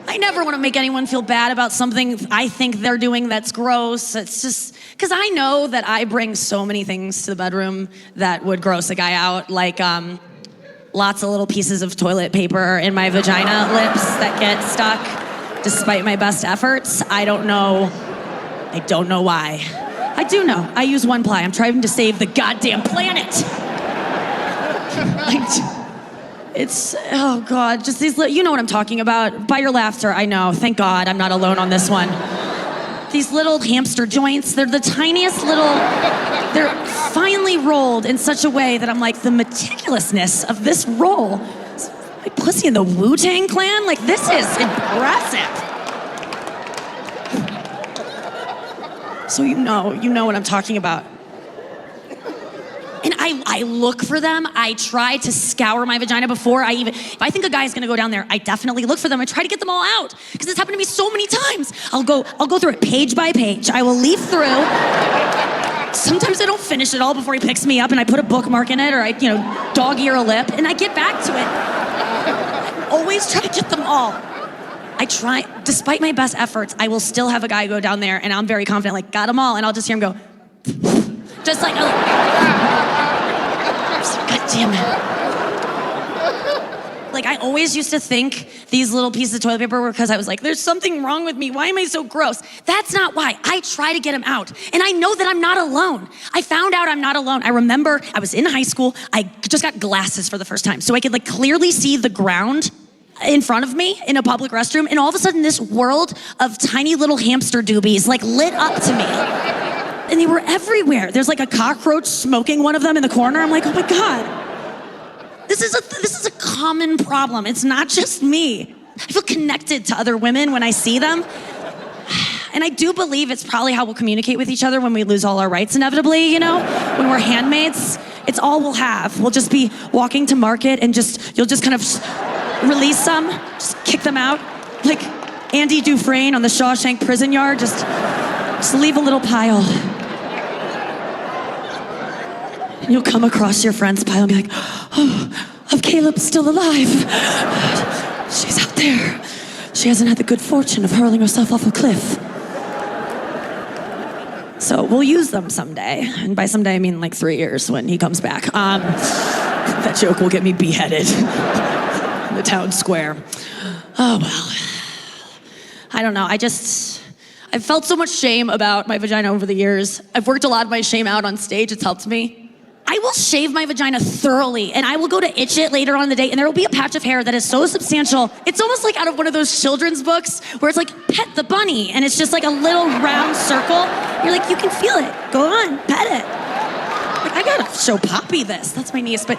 I never want to make anyone feel bad about something I think they're doing that's gross. It's just, because I know that I bring so many things to the bedroom that would gross a guy out, like lots of little pieces of toilet paper in my vagina lips that get stuck despite my best efforts. I don't know why. I do know. I use one ply. I'm trying to save the goddamn planet. It's, oh God, just these, you know what I'm talking about. By your laughter, I know. Thank God I'm not alone on this one. These little hamster joints, they're the tiniest little, they're finely rolled in such a way that I'm like, the meticulousness of this roll. Is my pussy in the Wu-Tang Clan? Like, this is impressive. So you know what I'm talking about. And I look for them. I try to scour my vagina before I even, if I think a guy's gonna go down there, I definitely look for them. I try to get them all out, because it's happened to me so many times. I'll go through it page by page. I will leaf through. Sometimes I don't finish it all before he picks me up, and I put a bookmark in it, or I, dog ear a lip, and I get back to it. I always try to get them all. I try, despite my best efforts, I will still have a guy go down there, and I'm very confident, like, got them all, and I'll just hear him go, just like, God damn it. Like, I always used to think these little pieces of toilet paper were because I was like, there's something wrong with me. Why am I so gross? That's not why. I try to get them out. And I know that I'm not alone. I found out I'm not alone. I remember I was in high school. I just got glasses for the first time. So I could clearly see the ground in front of me in a public restroom. And all of a sudden this world of tiny little hamster doobies lit up to me. And they were everywhere. There's a cockroach smoking one of them in the corner. I'm like, oh my God. This is a common problem. It's not just me. I feel connected to other women when I see them. And I do believe it's probably how we'll communicate with each other when we lose all our rights inevitably, when we're handmaids. It's all we'll have. We'll just be walking to market and you'll just kind of release some, just kick them out. Like Andy Dufresne on the Shawshank prison yard, just leave a little pile. And you'll come across your friend's pile and be like, oh, of Caleb's still alive. She's out there. She hasn't had the good fortune of hurling herself off a cliff. So we'll use them someday. And by someday, I mean 3 years when he comes back. That joke will get me beheaded in the town square. Oh, well. I don't know. I've felt so much shame about my vagina over the years. I've worked a lot of my shame out on stage. It's helped me. I will shave my vagina thoroughly, and I will go to itch it later on in the day, and there will be a patch of hair that is so substantial. It's almost like out of one of those children's books where it's like, pet the bunny, and it's just like a little round circle. You're like, you can feel it. Go on, pet it. I gotta show Poppy this. That's my niece, but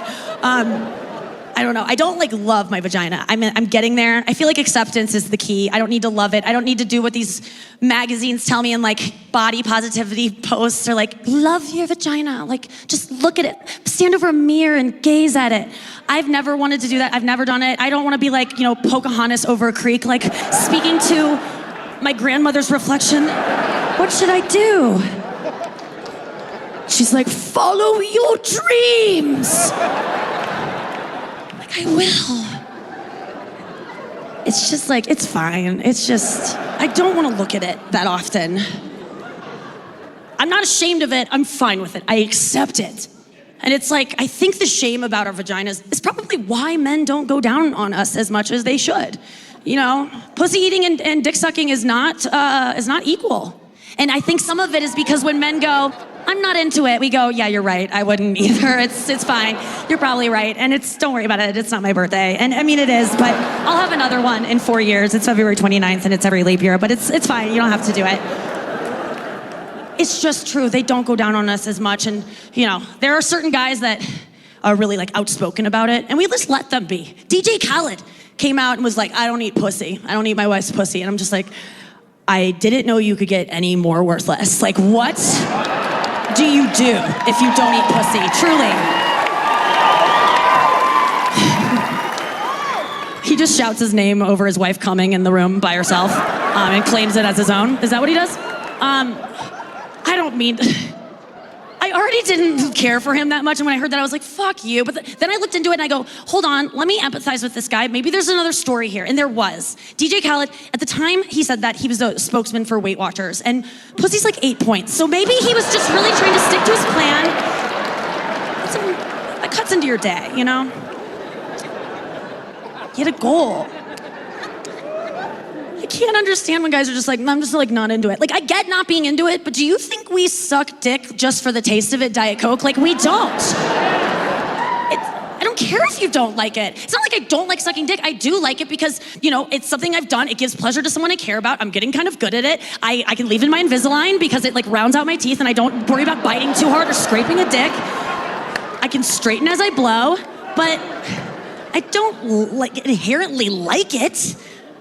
I don't know. I don't love my vagina. I'm getting there. I feel like acceptance is the key. I don't need to love it. I don't need to do what these magazines tell me in body positivity posts, or love your vagina. Just look at it. Stand over a mirror and gaze at it. I've never wanted to do that. I've never done it. I don't want to be Pocahontas over a creek, speaking to my grandmother's reflection. What should I do? She's like, follow your dreams. I will. It's just it's fine. It's just, I don't want to look at it that often. I'm not ashamed of it. I'm fine with it. I accept it. And it's I think the shame about our vaginas is probably why men don't go down on us as much as they should. Pussy eating and dick sucking is not equal. And I think some of it is because when men go, I'm not into it, we go, yeah, you're right, I wouldn't either. It's fine. You're probably right. And don't worry about it. It's not my birthday. And I mean, it is, but I'll have another one in 4 years. It's February 29th and it's every leap year, but it's fine. You don't have to do it. It's just true. They don't go down on us as much. And, there are certain guys that are really outspoken about it, and we just let them be. DJ Khaled came out and was like, I don't eat pussy. I don't eat my wife's pussy. And I'm just like, I didn't know you could get any more worthless. What do you do if you don't eat pussy? Truly. He just shouts his name over his wife coming in the room by herself I claims it as his own. Is that what he does? I I already didn't care for him that much, and when I heard that, I was like, fuck you. But then I looked into it, and I go, hold on, let me empathize with this guy. Maybe there's another story here, and there was. DJ Khaled, at the time he said that, he was a spokesman for Weight Watchers, and pussy's like 8 points. So maybe he was just really trying to stick to his plan. That cuts into your day, you know? He had a goal. I can't understand when guys are just like, I'm just like not into it. Like, I get not being into it, but do you think we suck dick just for the taste of it, Diet Coke? Like, we don't. I don't care if you don't like it. It's not like I don't like sucking dick. I do like it because, you know, it's something I've done. It gives pleasure to someone I care about. I'm getting kind of good at it. I can leave in my Invisalign because it like rounds out my teeth and I don't worry about biting too hard or scraping a dick. I can straighten as I blow, but I don't like inherently like it.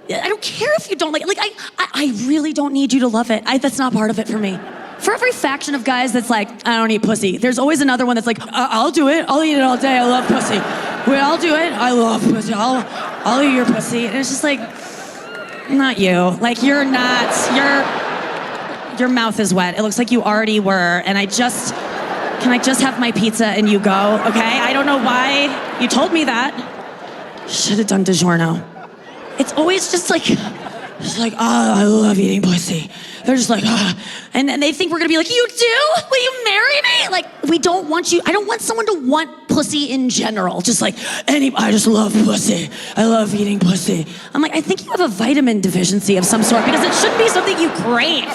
I don't care if you don't like it. Like, I really don't need you to love it. That's not part of it for me. For every faction of guys that's like, I don't eat pussy, there's always another one that's like, I'll do it. I'll eat it all day. I love pussy. Wait, I'll do it. I love pussy. I'll eat your pussy. And it's just like, not you. Like, you're not. Your mouth is wet. It looks like you already were. And can I just have my pizza and you go, okay? I don't know why you told me that. Should have done DiGiorno. It's always just like, I love eating pussy. They're just like, and then they think we're gonna be like, you do? Will you marry me? Like, we don't want you. I don't want someone to want pussy in general. Just like, I just love pussy. I love eating pussy. I'm like, I think you have a vitamin deficiency of some sort because it shouldn't be something you crave.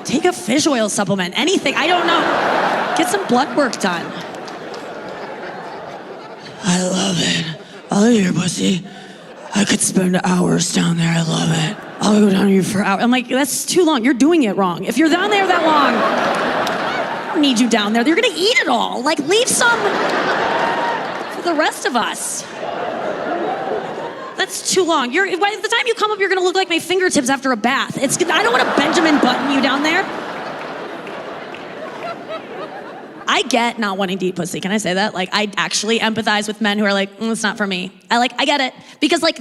Take a fish oil supplement, anything, I don't know. Get some blood work done. I love it. I'll eat your pussy. I could spend hours down there, I love it. I'll go down here for hours. I'm like, that's too long, you're doing it wrong. If you're down there that long, I don't need you down there. You're gonna eat it all. Like, leave some for the rest of us. That's too long. By the time you come up, you're gonna look like my fingertips after a bath. I don't wanna Benjamin Button you down there. I get not wanting to eat pussy, can I say that? Like, I actually empathize with men who are like, it's not for me. I get it. Because like,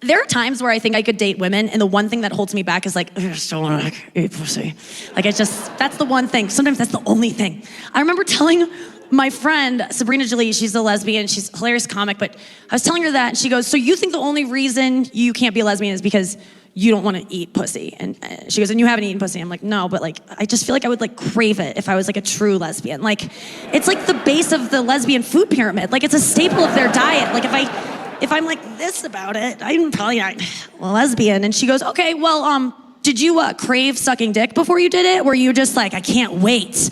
there are times where I think I could date women, and the one thing that holds me back is like, I just don't wanna eat pussy. Like, that's the one thing. Sometimes that's the only thing. I remember telling my friend, Sabrina Jalil, she's a lesbian, she's a hilarious comic, but I was telling her that, and she goes, so you think the only reason you can't be a lesbian is because you don't want to eat pussy? And she goes, and you haven't eaten pussy. I'm like, no, but like, I just feel like I would like crave it if I was like a true lesbian. Like, it's like the base of the lesbian food pyramid. Like, it's a staple of their diet. Like, if I'm like this about it, I'm probably not a lesbian. And she goes, okay, well, did you crave sucking dick before you did it? Were you just like, I can't wait